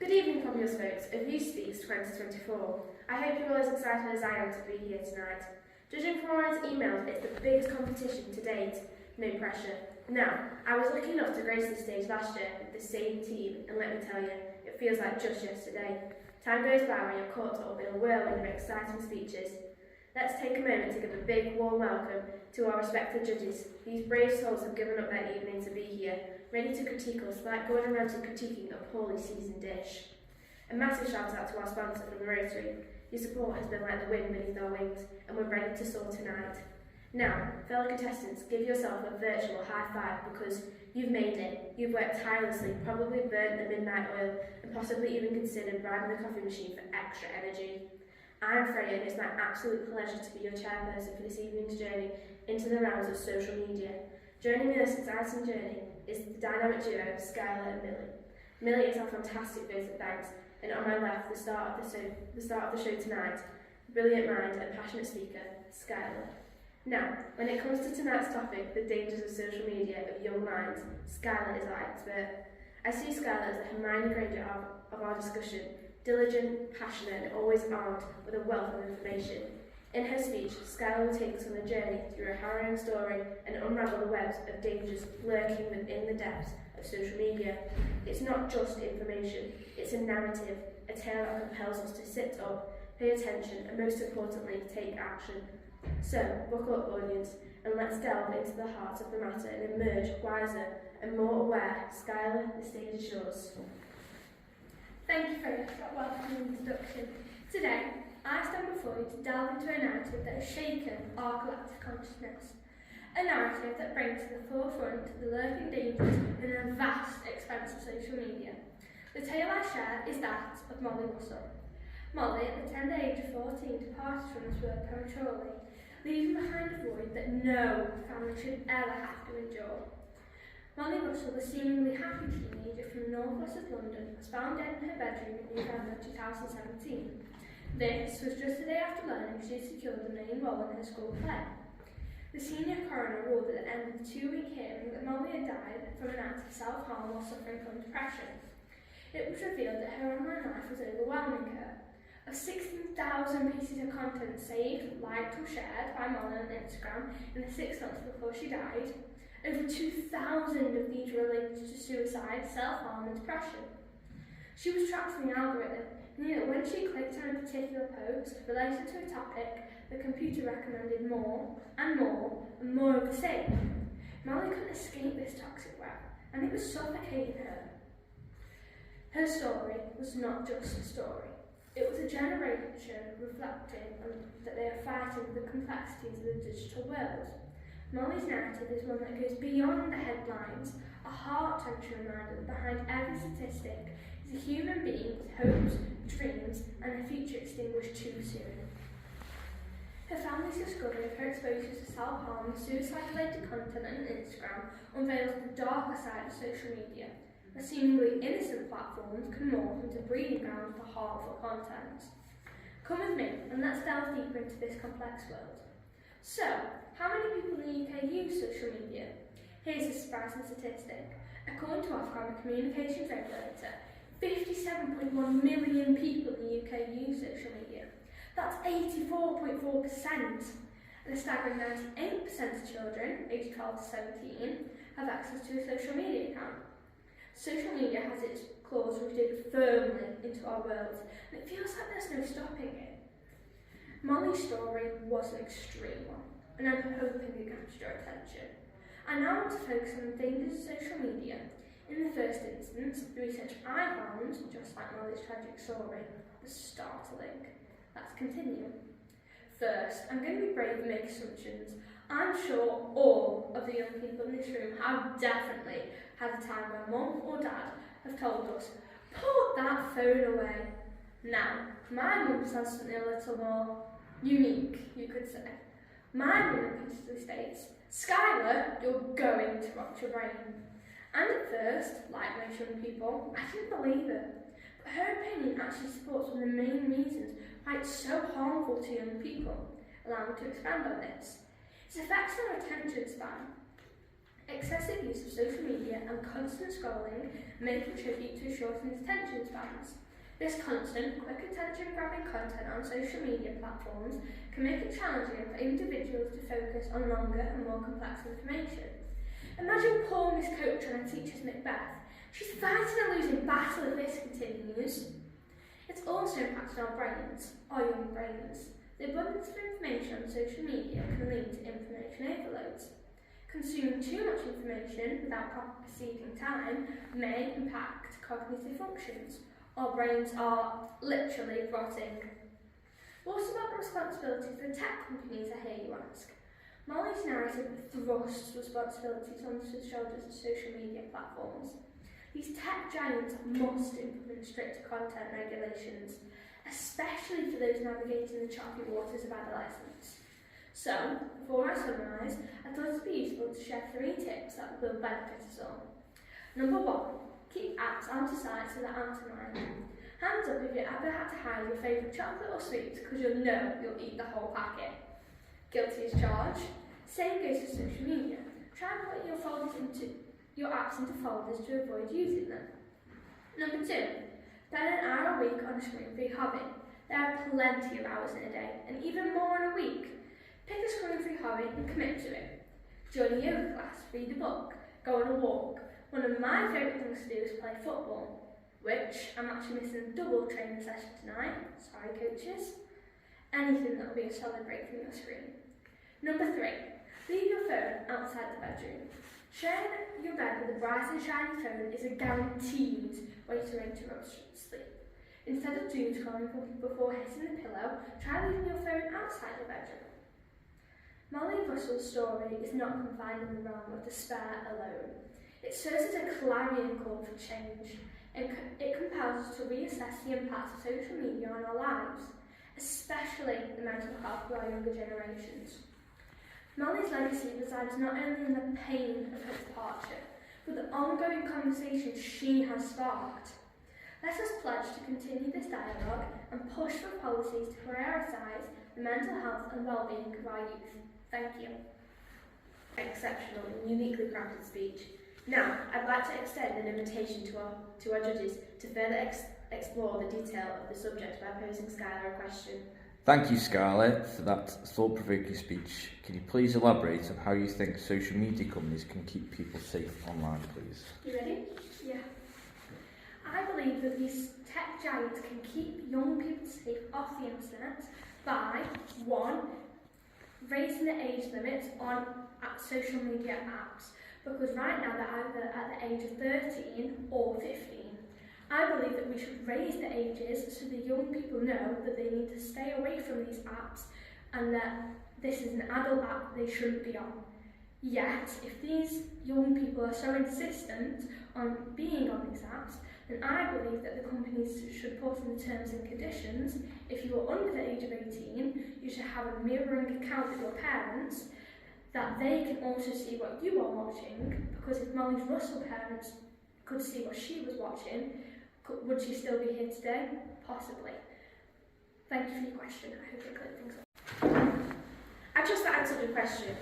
Good evening, fabulous folks of Youth Speaks 2024. I hope you're all as excited as I am to be here tonight. Judging from Ryan's email, it's the biggest competition to date. No pressure. Now, I was lucky enough to grace the stage last year with the same team, and let me tell you, it feels like just yesterday. Time goes by when you're caught up in a whirlwind of exciting speeches. Let's take a moment to give a big warm welcome to our respected judges. These brave souls have given up their evening to be here, ready to critique us like Gordon Ramsay critiquing a poorly seasoned dish. A massive shout out to our sponsor from the Rotary. Your support has been like the wind beneath our wings, and we're ready to soar tonight. Now, fellow contestants, give yourself a virtual high five because you've made it. You've worked tirelessly, probably burnt the midnight oil, and possibly even considered bribing the coffee machine for extra energy. I'm Freya, and it's my absolute pleasure to be your chairperson for this evening's journey into the realms of social media. Joining me on this exciting journey is the dynamic duo Skylar and Millie. Millie is our fantastic face of banks, and on my left, the start of the show tonight, brilliant mind and passionate speaker, Skylar. Now, when it comes to tonight's topic, the dangers of social media of young minds, Skylar is our expert. I see Skylar as the Hermione Granger of our discussion, diligent, passionate, and always armed with a wealth of information. In her speech, Skylar will take us on a journey through a harrowing story and unravel the webs of dangers lurking within the depths of social media. It's not just information, it's a narrative, a tale that compels us to sit up, pay attention, and most importantly, take action. So, buckle up, audience, and let's delve into the heart of the matter and emerge wiser and more aware. Skylar, the stage is yours. Thank you for that welcoming introduction. Today, I stand before you to delve into a narrative that has shaken our collective consciousness. A narrative that brings to the forefront the lurking dangers and the vast expanse of social media. The tale I share is that of Molly Russell. Molly, at the tender age of 14, departed from this world prematurely, leaving behind a void that no family should ever have to endure. Molly Russell, the seemingly happy teenager from the northwest of London, was found dead in her bedroom in November 2017. This was just the day after learning she had secured the main role in her school play. The senior coroner ruled at the end of the 2-week hearing that Molly had died from an act of self-harm while suffering from depression. It was revealed that her online life was overwhelming her. Of 16,000 pieces of content saved, liked or shared by Molly on Instagram in the 6 months before she died, over 2,000 of these related to suicide, self-harm and depression. She was tracked in the algorithm, meaning that when she clicked on a particular post related to a topic, the computer recommended more and more and more of the same. Molly couldn't escape this toxic web, and it was suffocating her. Her story was not just a story. It was a generation reflecting that they are fighting with the complexities of the digital world. Molly's narrative is one that goes beyond the headlines, a heart-touching reminder that behind every statistic is a human being with hopes, dreams, and a future extinguished too soon. Her family's discovery of her exposure to self-harm and suicide-related content on Instagram unveils the darker side of social media, where seemingly innocent platforms can morph into breeding grounds for harmful content. Come with me and let's delve deeper into this complex world. So, how many people in the UK use social media? Here's a surprising statistic. According to Ofcom, the communications regulator, 57.1 million people in the UK use social media. That's 84.4%. And a staggering 98% of children, aged 12 to 17, have access to a social media account. Social media has its claws rooted firmly into our world, and it feels like there's no stopping it. Molly's story was an extreme one, and I'm hoping it captured your attention. I now want to focus on the dangers of social media. In the first instance, the research I found, just like Molly's tragic story, was startling. Let's continue. First, I'm going to be brave and make assumptions. I'm sure all of the young people in this room have definitely had a time where mum or dad have told us, put that phone away. Now, my mum says something a little more unique, you could say. My mum repeatedly states, Skylar, you're going to rot your brain. And at first, like most young people, I didn't believe it. But her opinion actually supports one of the main reasons why it's so harmful to young people. Allow me to expand on this. Its effects on our attention span. Excessive use of social media and constant scrolling may contribute to shortened attention spans. This constant, quick attention-grabbing content on social media platforms can make it challenging for individuals to focus on longer and more complex information. Imagine poor Miss Coach trying to teach us Macbeth. She's fighting a losing battle if this continues. It's also impacted our brains, our young brains. The abundance of information on social media can lead to information overloads. Consuming too much information without proper perceiving time may impact cognitive functions. Our brains are literally rotting. What about the responsibilities of the tech companies, I hear you ask? Molly's narrative thrusts responsibilities onto the shoulders of social media platforms. These tech giants must implement stricter content regulations, especially for those navigating the choppy waters of adolescence. So, before I summarise, I thought it would be useful to share 3 tips that will benefit us all. Number 1, keep apps out of sight so that aren't mine. Hands up if you ever had to hide your favourite chocolate or sweets because you'll know you'll eat the whole packet. Guilty as charged. Same goes for social media. Try putting your apps into folders to avoid using them. Number 2, spend an hour a week on a screen-free hobby. There are plenty of hours in a day, and even more in a week. Pick a screen-free hobby and commit to it. Join a yoga class, read a book, go on a walk. One of my favourite things to do is play football, which I'm actually missing a double training session tonight. Sorry, coaches. Anything that will be a solid break from your screen. Number 3, leave your phone outside the bedroom. Sharing your bed with a bright and shiny phone is a guaranteed way to interrupt sleep. Instead of doom scrolling before hitting the pillow, try leaving your phone outside the bedroom. Molly Russell's story is not confined in the realm of despair alone. It serves as a clarion call for change. It compels us to reassess the impact of social media on our lives, especially the mental health of our younger generations. Molly's legacy resides not only in the pain of her departure, but the ongoing conversations she has sparked. Let us pledge to continue this dialogue and push for policies to prioritise the mental health and well-being of our youth. Thank you. Exceptional and uniquely crafted speech. Now, I'd like to extend an invitation to our judges to further explore the detail of the subject by posing Skylar a question. Thank you, Scarlett, for that thought-provoking speech. Can you please elaborate on how you think social media companies can keep people safe online, please? You ready? Yeah. I believe that these tech giants can keep young people safe off the internet by 1, raising the age limit on social media apps, because right now they're either at the age of 13 or 15. I believe that we should raise the ages so the young people know that they need to stay away from these apps and that this is an adult app they shouldn't be on. Yet, if these young people are so insistent on being on these apps, then I believe that the companies should put in the terms and conditions, if you are under the age of 18, you should have a mirroring account with your parents, that they can also see what you are watching, because if Molly Russell parents could see what she was watching, would she still be here today? Possibly. Thank you for your question. I hope it cleared things up. I've just answered the question.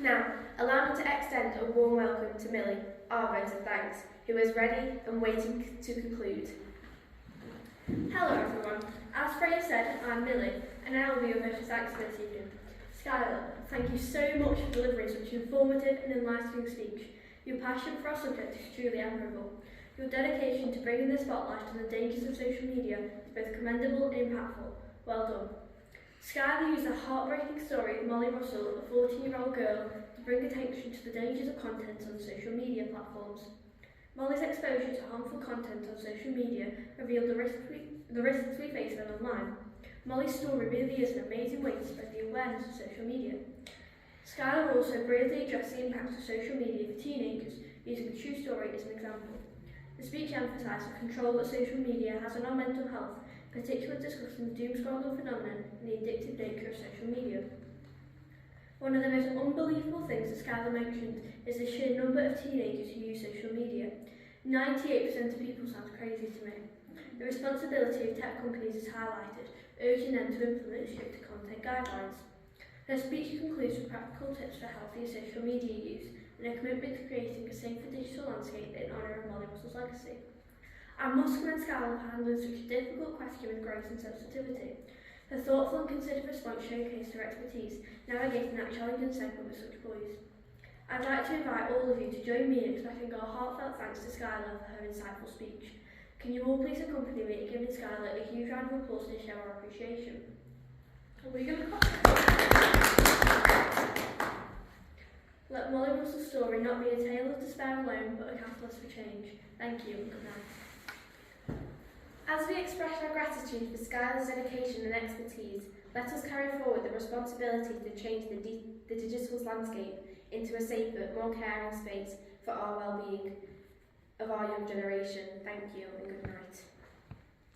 Now, allow me to extend a warm welcome to Millie, our vote of thanks, who is ready and waiting to conclude. Hello everyone. As Freya said, I'm Millie, and I will be your vote of thanks for this evening. Skylar, thank you so much for delivering such an informative and enlightening speech. Your passion for our subject is truly admirable. Your dedication to bringing the spotlight on the dangers of social media is both commendable and impactful. Well done. Skylar used the heartbreaking story of Molly Russell, a 14-year-old girl, to bring attention to the dangers of content on social media platforms. Molly's exposure to harmful content on social media revealed the risks we face when online. Molly's story really is an amazing way to spread the awareness of social media. Skylar also bravely addressed the impact of social media for teenagers, using a true story as an example. The speech emphasised the control that social media has on our mental health, particularly discussing the doom-scrolling phenomenon and the addictive nature of social media. One of the most unbelievable things that Skylar mentioned is the sheer number of teenagers who use social media. 98% of people sounds crazy to me. The responsibility of tech companies is highlighted, urging them to implement stricter content guidelines. Her speech concludes with practical tips for healthier social media use, and a commitment to creating a safer digital landscape in honour of Molly Russell's legacy. I must commend Skylar for handling such a difficult question with grace and sensitivity. Her thoughtful and considered response showcased her expertise navigating that challenging segment with such poise. I'd like to invite all of you to join me in expressing our heartfelt thanks to Skylar for her insightful speech. Can you all please accompany me in giving Skylar a huge round of applause to show our appreciation? Are we going to clap? Let Molly Russell's story not be a tale of despair alone, but a catalyst for change. Thank you and good night. As we express our gratitude for Skylar's dedication and expertise, let us carry forward the responsibility to change the digital landscape into a safer, more caring space for our well-being of our young generation. Thank you and good night.